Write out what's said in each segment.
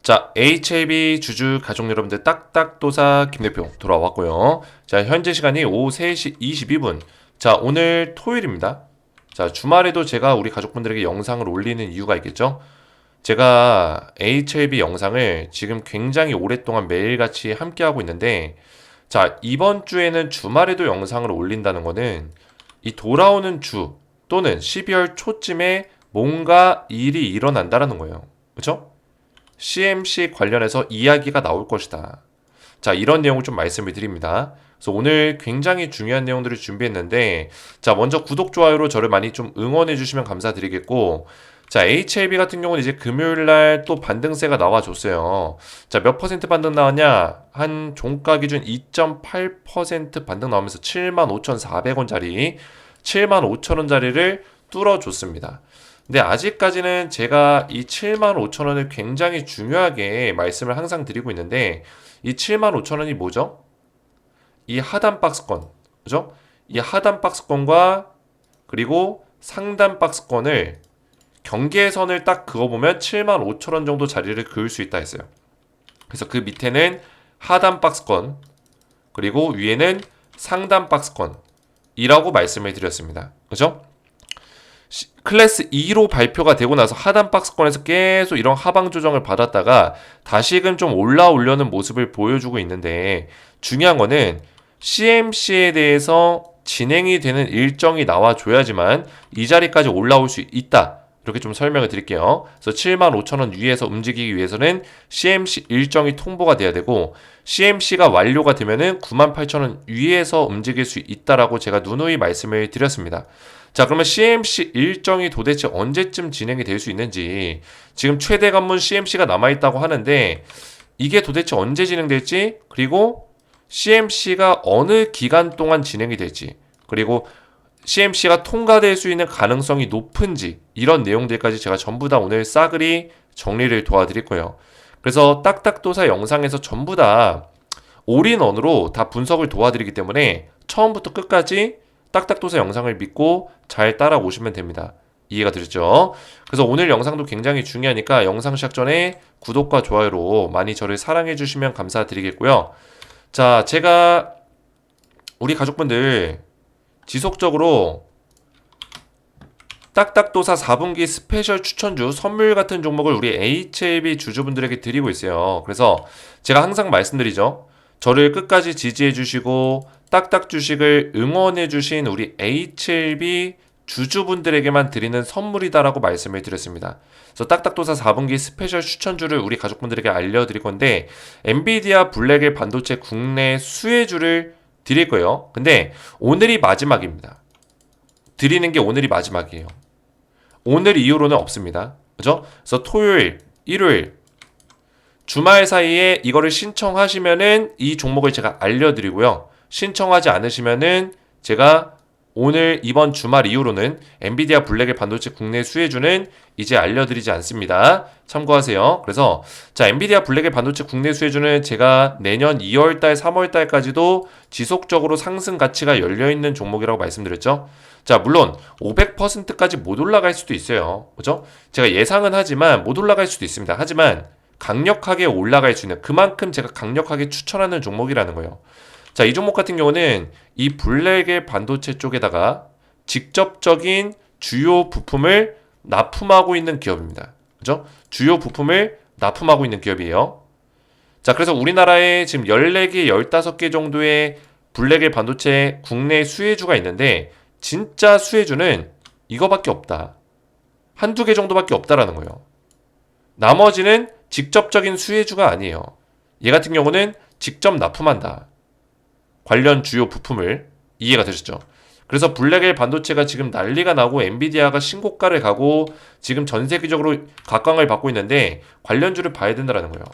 자, HLB 주주 가족 여러분들 딱딱도사 김대표 돌아왔고요. 자, 현재 시간이 오후 3시 22분. 자, 오늘 토요일입니다. 자, 주말에도 제가 우리 가족분들에게 영상을 올리는 이유가 있겠죠? 제가 HLB 영상을 지금 굉장히 오랫동안 매일같이 함께하고 있는데, 자, 이번 주에는 주말에도 영상을 올린다는 거는 이 돌아오는 주 또는 12월 초쯤에 뭔가 일이 일어난다라는 거예요. 그렇죠? CMC 관련해서 이야기가 나올 것이다. 자, 이런 내용을 좀 말씀을 드립니다. 그래서 오늘 굉장히 중요한 내용들을 준비했는데, 자, 먼저 구독, 좋아요로 저를 많이 좀 응원해 주시면 감사드리겠고, 자, HLB 같은 경우는 이제 금요일 날 또 반등세가 나와줬어요. 자, 몇 퍼센트 반등 나왔냐? 한 종가 기준 2.8% 반등 나오면서 75,400원짜리, 75,000원짜리를 뚫어줬습니다. 근데 아직까지는 제가 이 75,000원을 굉장히 중요하게 말씀을 항상 드리고 있는데, 이 75,000원이 뭐죠? 이 하단 박스권, 그죠? 이 하단 박스권과 그리고 상단 박스권을 경계선을 딱 그어보면 75,000원 정도 자리를 그을 수 있다 했어요. 그래서 그 밑에는 하단 박스권, 그리고 위에는 상단 박스권이라고 말씀을 드렸습니다. 그죠? 클래스 2로 발표가 되고 나서 하단 박스권에서 계속 이런 하방 조정을 받았다가 다시금 좀 올라오려는 모습을 보여주고 있는데, 중요한 거는 CMC에 대해서 진행이 되는 일정이 나와줘야지만 이 자리까지 올라올 수 있다. 이렇게 좀 설명을 드릴게요. 그래서 75,000원 위에서 움직이기 위해서는 CMC 일정이 통보가 돼야 되고, CMC가 완료가 되면은 98,000원 위에서 움직일 수 있다라고 제가 누누이 말씀을 드렸습니다. 자, 그러면 CMC 일정이 도대체 언제쯤 진행이 될 수 있는지, 지금 최대 관문 CMC가 남아있다고 하는데 이게 도대체 언제 진행될지, 그리고 CMC가 어느 기간 동안 진행이 될지, 그리고 CMC가 통과될 수 있는 가능성이 높은지, 이런 내용들까지 제가 전부 다 오늘 싸그리 정리를 도와드릴 거예요. 그래서 딱딱도사 영상에서 전부 다 올인원으로 다 분석을 도와드리기 때문에 처음부터 끝까지 딱딱도사 영상을 믿고 잘 따라오시면 됩니다. 이해가 되셨죠? 그래서 오늘 영상도 굉장히 중요하니까 영상 시작 전에 구독과 좋아요로 많이 저를 사랑해 주시면 감사드리겠고요. 자, 제가 우리 가족분들 지속적으로 딱딱도사 4분기 스페셜 추천주 선물 같은 종목을 우리 HLB 주주분들에게 드리고 있어요. 그래서 제가 항상 말씀드리죠. 저를 끝까지 지지해 주시고 딱딱 주식을 응원해 주신 우리 HLB 주주분들에게만 드리는 선물이다라고 말씀을 드렸습니다. 그래서 딱딱도사 4분기 스페셜 추천주를 우리 가족분들에게 알려드릴 건데, 엔비디아 블랙의 반도체 국내 수혜주를 드릴 거예요. 근데 오늘이 마지막입니다. 드리는 게 오늘이 마지막이에요. 오늘 이후로는 없습니다. 그죠? 그래서 토요일, 일요일, 주말 사이에 이거를 신청하시면은 이 종목을 제가 알려드리고요. 신청하지 않으시면은 제가 오늘 이번 주말 이후로는 엔비디아 블랙의 반도체 국내 수혜주는 이제 알려드리지 않습니다. 참고하세요. 그래서 자, 엔비디아 블랙의 반도체 국내 수혜주는 제가 내년 2월달, 3월달까지도 지속적으로 상승 가치가 열려있는 종목이라고 말씀드렸죠. 자, 물론 500%까지 못 올라갈 수도 있어요. 그죠? 제가 예상은 하지만 못 올라갈 수도 있습니다. 하지만 강력하게 올라갈 수 있는, 그만큼 제가 강력하게 추천하는 종목이라는 거예요. 자, 이 종목 같은 경우는 이 블랙의 반도체 쪽에다가 직접적인 주요 부품을 납품하고 있는 기업입니다. 그죠? 주요 부품을 납품하고 있는 기업이에요. 자, 그래서 우리나라에 지금 14개, 15개 정도의 블랙의 반도체 국내 수혜주가 있는데, 진짜 수혜주는 이거밖에 없다. 한두 개 정도밖에 없다라는 거예요. 나머지는 직접적인 수혜주가 아니에요. 얘 같은 경우는 직접 납품한다. 관련 주요 부품을. 이해가 되셨죠? 그래서 블랙의 반도체가 지금 난리가 나고 엔비디아가 신고가를 가고 지금 전 세계적으로 각광을 받고 있는데 관련주를 봐야 된다는 거예요.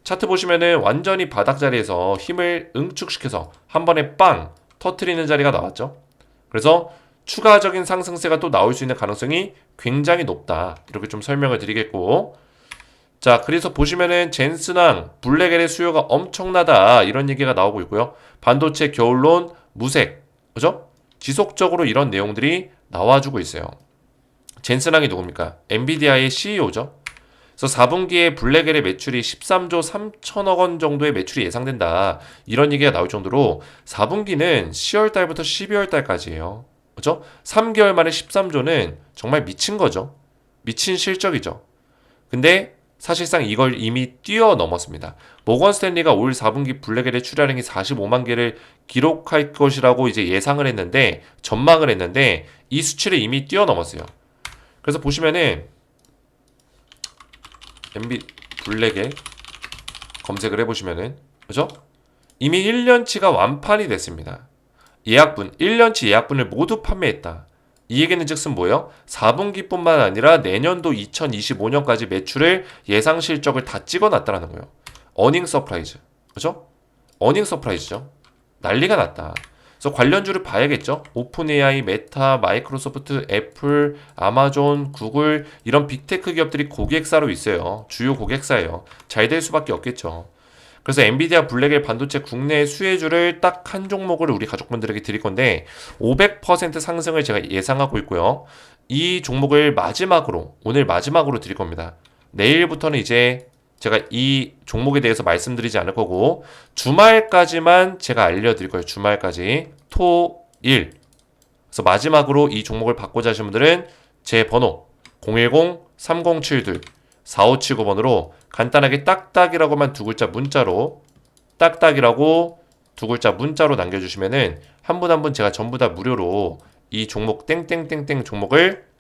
차트 보시면은 완전히 바닥 자리에서 힘을 응축시켜서 한 번에 빵 터트리는 자리가 나왔죠. 그래서 추가적인 상승세가 또 나올 수 있는 가능성이 굉장히 높다. 이렇게 좀 설명을 드리겠고, 자, 그래서 보시면은 젠슨왕, 블랙엘의 수요가 엄청나다, 이런 얘기가 나오고 있고요. 반도체 겨울론, 무색, 그죠? 지속적으로 이런 내용들이 나와주고 있어요. 젠슨왕이 누굽니까? 엔비디아의 CEO죠. 그래서 4분기에 블랙엘의 매출이 13조 3천억 원 정도의 매출이 예상된다. 이런 얘기가 나올 정도로 4분기는 10월 달부터 12월 달까지예요. 그죠? 3개월 만에 13조는 정말 미친 거죠. 미친 실적이죠. 근데 사실상 이걸 이미 뛰어넘었습니다. 모건 스탠리가 올 4분기 블랙엘의 출하량이 45만 개를 기록할 것이라고 이제 예상을 했는데, 전망을 했는데 이 수치를 이미 뛰어넘었어요. 그래서 보시면은 MB 블랙에 검색을 해보시면은, 그죠? 이미 1년치가 완판이 됐습니다. 예약분, 1년치 예약분을 모두 판매했다. 이 얘기는 즉슨 뭐예요? 4분기뿐만 아니라 내년도 2025년까지 매출을 예상 실적을 다 찍어놨다라는 거예요. 어닝 서프라이즈, 그죠? 어닝 서프라이즈죠. 난리가 났다. 그래서 관련주를 봐야겠죠. 오픈 AI, 메타, 마이크로소프트, 애플, 아마존, 구글 이런 빅테크 기업들이 고객사로 있어요. 주요 고객사예요. 잘 될 수밖에 없겠죠. 그래서 엔비디아 블랙엘 반도체 국내 수혜주를 딱 한 종목을 우리 가족분들에게 드릴 건데 500% 상승을 제가 예상하고 있고요. 이 종목을 마지막으로, 오늘 마지막으로 드릴 겁니다. 내일부터는 이제 제가 이 종목에 대해서 말씀드리지 않을 거고 주말까지만 제가 알려드릴 거예요. 주말까지. 토, 일. 그래서 마지막으로 이 종목을 받고자 하시는 분들은 제 번호 010-3072-4579번으로 간단하게 딱딱이라고만 두 글자 문자로, 딱딱이라고 두 글자 문자로 남겨주시면은 한 분 한 분 제가 전부 다 무료로 이 종목 땡땡땡땡 종목을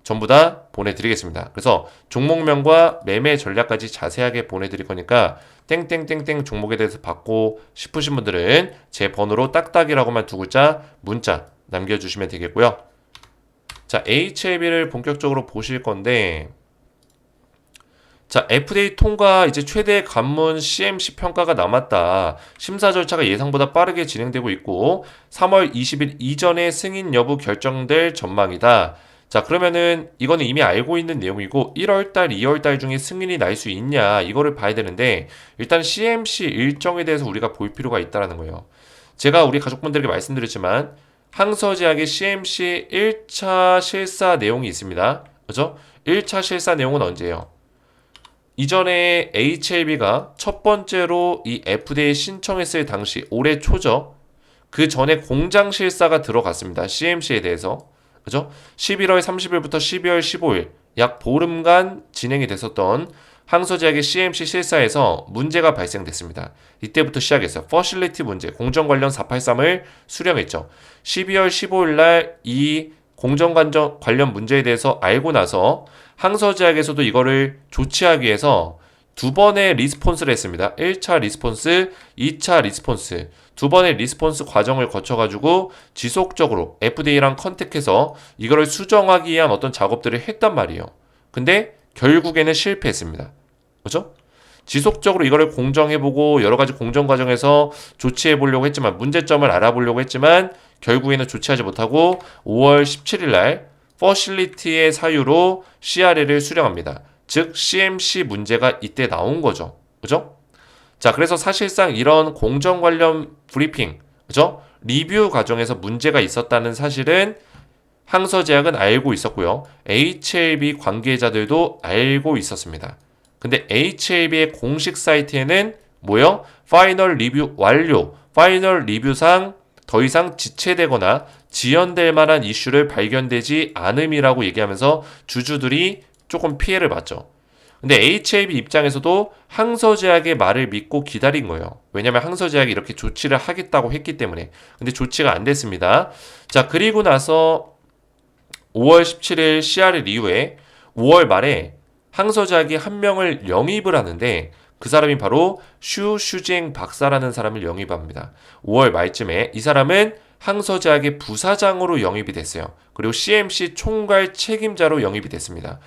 전부 다 보내드리겠습니다. 그래서 종목명과 매매 전략까지 자세하게 보내드릴 거니까 땡땡땡땡 종목에 대해서 받고 싶으신 분들은 제 번호로 딱딱이라고만 두 글자 문자 남겨주시면 되겠고요. 자, HLB를 본격적으로 보실 건데, 자, FDA 통과 이제 최대 관문 CMC 평가가 남았다. 심사 절차가 예상보다 빠르게 진행되고 있고 3월 20일 이전에 승인 여부 결정될 전망이다. 자, 그러면은 이거는 이미 알고 있는 내용이고 1월달, 2월달 중에 승인이 날 수 있냐 이거를 봐야 되는데, 일단 CMC 일정에 대해서 우리가 볼 필요가 있다는 거예요. 제가 우리 가족분들에게 말씀드렸지만 항서제약의 CMC 1차 실사 내용이 있습니다. 그죠? 1차 실사 내용은 언제예요? 이전에 HLB가 첫 번째로 이 FDA 신청했을 당시 올해 초죠. 그 전에 공장 실사가 들어갔습니다. CMC에 대해서. 그죠? 11월 30일부터 12월 15일 약 보름간 진행이 됐었던 항소제약의 CMC 실사에서 문제가 발생됐습니다. 이때부터 시작해서 퍼실리티 문제, 공정 관련 483을 수령했죠. 12월 15일 날 이 공정 관련 문제에 대해서 알고 나서 항서제약에서도 이거를 조치하기 위해서 두 번의 리스폰스를 했습니다. 1차 리스폰스, 2차 리스폰스. 두 번의 리스폰스 과정을 거쳐가지고 지속적으로 FDA랑 컨택해서 이거를 수정하기 위한 어떤 작업들을 했단 말이에요. 근데 결국에는 실패했습니다. 그죠? 지속적으로 이거를 공정해보고 여러 가지 공정 과정에서 조치해보려고 했지만, 문제점을 알아보려고 했지만 결국에는 조치하지 못하고 5월 17일 날 퍼실리티의 사유로 CRL을 수령합니다. 즉 CMC 문제가 이때 나온 거죠. 그죠? 자, 그래서 사실상 이런 공정 관련 브리핑, 그죠? 리뷰 과정에서 문제가 있었다는 사실은 항서제약은 알고 있었고요. HLB 관계자들도 알고 있었습니다. 근데 HLB의 공식 사이트에는 뭐요? 파이널 리뷰 완료, 파이널 리뷰상 더 이상 지체되거나 지연될 만한 이슈를 발견되지 않음이라고 얘기하면서 주주들이 조금 피해를 봤죠. 근데 HLB 입장에서도 항서제약의 말을 믿고 기다린 거예요. 왜냐면 항서제약이 이렇게 조치를 하겠다고 했기 때문에. 근데 조치가 안 됐습니다. 자, 그리고 나서 5월 17일 CRL 이후에 5월 말에 항서제약이 한 명을 영입을 하는데, 그 사람이 바로 슈징 박사라는 사람을 영입합니다. 5월 말쯤에 이 사람은 항서제약의 부사장으로 영입이 됐어요. 그리고 CMC 총괄 책임자로 영입이 됐습니다.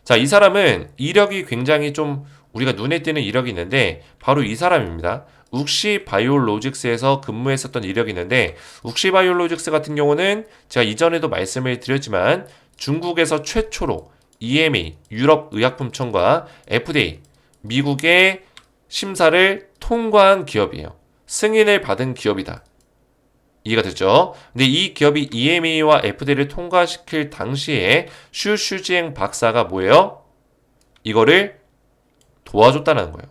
자, 이 사람은 이력이 굉장히 좀 우리가 눈에 띄는 이력이 있는데 바로 이 사람입니다. 욱시 바이오로직스에서 근무했었던 이력이 있는데, 욱시 바이오로직스 같은 경우는 제가 이전에도 말씀을 드렸지만 중국에서 최초로 EMA, 유럽의약품청과 FDA, 미국의 심사를 통과한 기업이에요. 승인을 받은 기업이다. 이해가 됐죠? 근데 이 기업이 EMA와 FDA를 통과시킬 당시에 슈징 박사가 뭐예요? 이거를 도와줬다는 거예요.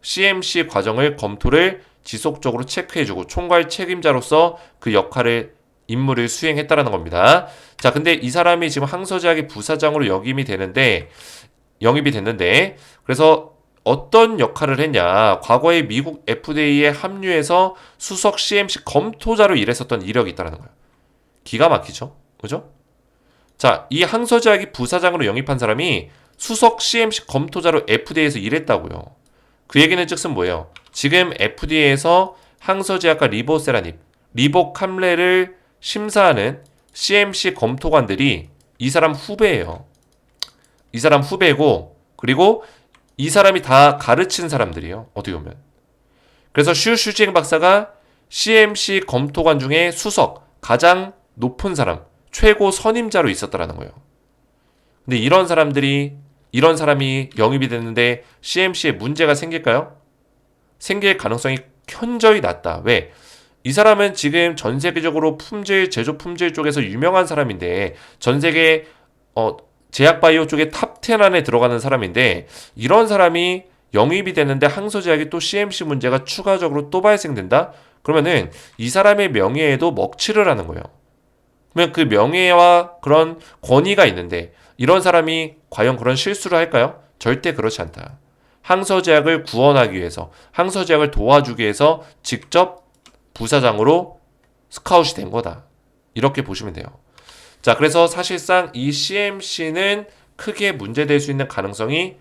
CMC 과정을 검토를 지속적으로 체크해주고 총괄 책임자로서 그 역할을 임무를 수행했다라는 겁니다. 자, 근데 이 사람이 지금 항서제약의 부사장으로 영입이 됐는데 그래서 어떤 역할을 했냐? 과거에 미국 FDA에 합류해서 수석 CMC 검토자로 일했었던 이력이 있다는 거예요. 기가 막히죠? 그죠? 자, 이 항서제약이 부사장으로 영입한 사람이 수석 CMC 검토자로 FDA에서 일했다고요. 그 얘기는 즉슨 뭐예요? 지금 FDA에서 항서제약과 리보세라닙, 리보캄레를 심사하는 CMC 검토관들이 이 사람 후배예요. 이 사람 후배고 그리고 이 사람이 다 가르친 사람들이에요. 어떻게 보면. 그래서 슈지eng 박사가 CMC 검토관 중에 수석, 가장 높은 사람, 최고 선임자로 있었다라는 거예요. 근데 이런 사람이 영입이 됐는데 CMC에 문제가 생길까요? 생길 가능성이 현저히 낮다. 왜? 이 사람은 지금 전 세계적으로 제조 품질 쪽에서 유명한 사람인데 전 세계 제약바이오 쪽에 탑10 안에 들어가는 사람인데 이런 사람이 영입이 되는데 항소제약이 또 CMC 문제가 추가적으로 또 발생된다? 그러면은 이 사람의 명예에도 먹칠을 하는 거예요. 그러면 그 명예와 그런 권위가 있는데 이런 사람이 과연 그런 실수를 할까요? 절대 그렇지 않다. 항서제약을 구원하기 위해서 항서제약을 도와주기 위해서 직접 부사장으로 스카웃이 된 거다. 이렇게 보시면 돼요. 자, 그래서 사실상 이 CMC는 크게 문제될 수 있는 가능성이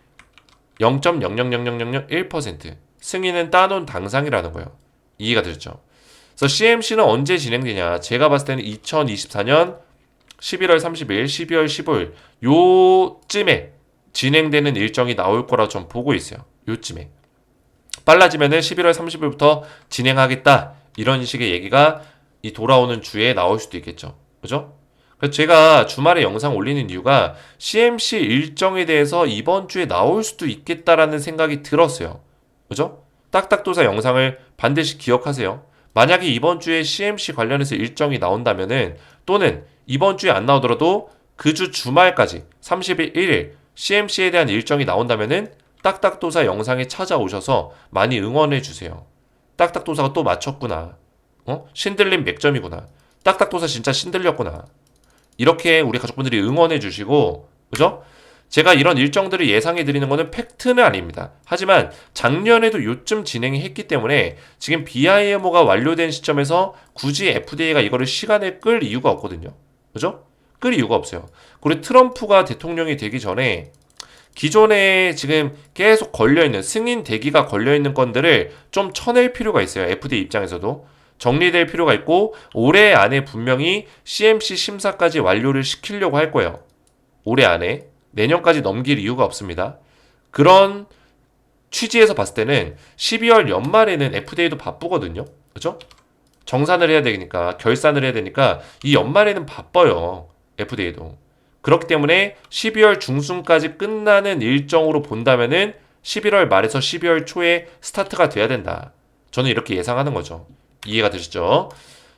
0.0000001% 승인은 따놓은 당상이라는 거예요. 이해가 되셨죠? 그래서 CMC는 언제 진행되냐? 제가 봤을 때는 2024년 11월 30일, 12월 15일 요쯤에 진행되는 일정이 나올 거라고 전 보고 있어요. 요쯤에. 빨라지면은 11월 30일부터 진행하겠다. 이런 식의 얘기가 이 돌아오는 주에 나올 수도 있겠죠. 그죠? 그래서 제가 주말에 영상 올리는 이유가 CMC 일정에 대해서 이번 주에 나올 수도 있겠다라는 생각이 들었어요. 그죠? 딱딱도사 영상을 반드시 기억하세요. 만약에 이번 주에 CMC 관련해서 일정이 나온다면은 또는 이번 주에 안 나오더라도 그 주 주말까지 30일 1일 CMC에 대한 일정이 나온다면은 딱딱도사 영상에 찾아오셔서 많이 응원해 주세요. 딱딱도사가 또 맞췄구나. 신들림 100점이구나. 딱딱도사 진짜 신들렸구나. 이렇게 우리 가족분들이 응원해 주시고, 그죠? 제가 이런 일정들을 예상해 드리는 거는 팩트는 아닙니다. 하지만 작년에도 요쯤 진행이 했기 때문에 지금 BIMO가 완료된 시점에서 굳이 FDA가 이거를 시간을 끌 이유가 없거든요. 그죠? 끌 이유가 없어요. 그리고 트럼프가 대통령이 되기 전에 기존에 지금 계속 걸려있는 승인 대기가 걸려있는 건들을 좀 쳐낼 필요가 있어요. FDA 입장에서도. 정리될 필요가 있고 올해 안에 분명히 CMC 심사까지 완료를 시키려고 할 거예요. 올해 안에. 내년까지 넘길 이유가 없습니다. 그런 취지에서 봤을 때는 12월 연말에는 FDA도 바쁘거든요. 그죠? 정산을 해야 되니까, 결산을 해야 되니까 이 연말에는 바빠요. FDA도. 그렇기 때문에 12월 중순까지 끝나는 일정으로 본다면은 11월 말에서 12월 초에 스타트가 돼야 된다. 저는 이렇게 예상하는 거죠. 이해가 되시죠?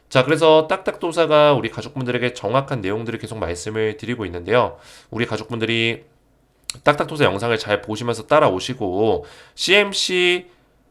자, 그래서 딱딱도사가 우리 가족분들에게 정확한 내용들을 계속 말씀을 드리고 있는데요. 우리 가족분들이 딱딱도사 영상을 잘 보시면서 따라오시고 CMC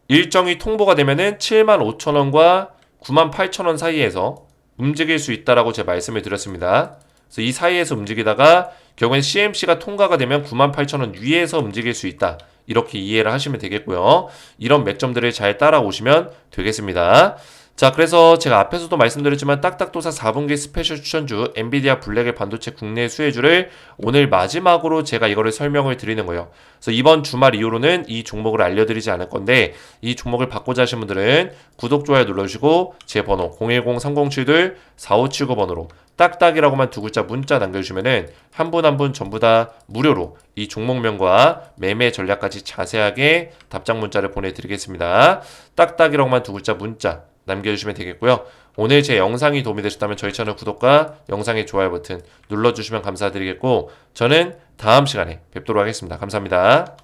일정이 통보가 되면은 75,000원과 98,000원 사이에서 움직일 수 있다라고 제가 말씀을 드렸습니다. 그래서 이 사이에서 움직이다가 결국엔 CMC가 통과가 되면 98,000원 위에서 움직일 수 있다. 이렇게 이해를 하시면 되겠고요. 이런 맥점들을 잘 따라오시면 되겠습니다. 자, 그래서 제가 앞에서도 말씀드렸지만 딱딱도사 4분기 스페셜 추천주 엔비디아 블랙의 반도체 국내 수혜주를 오늘 마지막으로 제가 이거를 설명을 드리는 거예요. 그래서 이번 주말 이후로는 이 종목을 알려드리지 않을 건데 이 종목을 받고자 하신 분들은 구독, 좋아요 눌러주시고 제 번호 010-3077-4579 번호로 딱딱이라고만 두 글자 문자 남겨주시면은 한 분 한 분 전부 다 무료로 이 종목명과 매매 전략까지 자세하게 답장 문자를 보내드리겠습니다. 딱딱이라고만 두 글자 문자 남겨주시면 되겠고요. 오늘 제 영상이 도움이 되셨다면 저희 채널 구독과 영상의 좋아요 버튼 눌러주시면 감사드리겠고 저는 다음 시간에 뵙도록 하겠습니다. 감사합니다.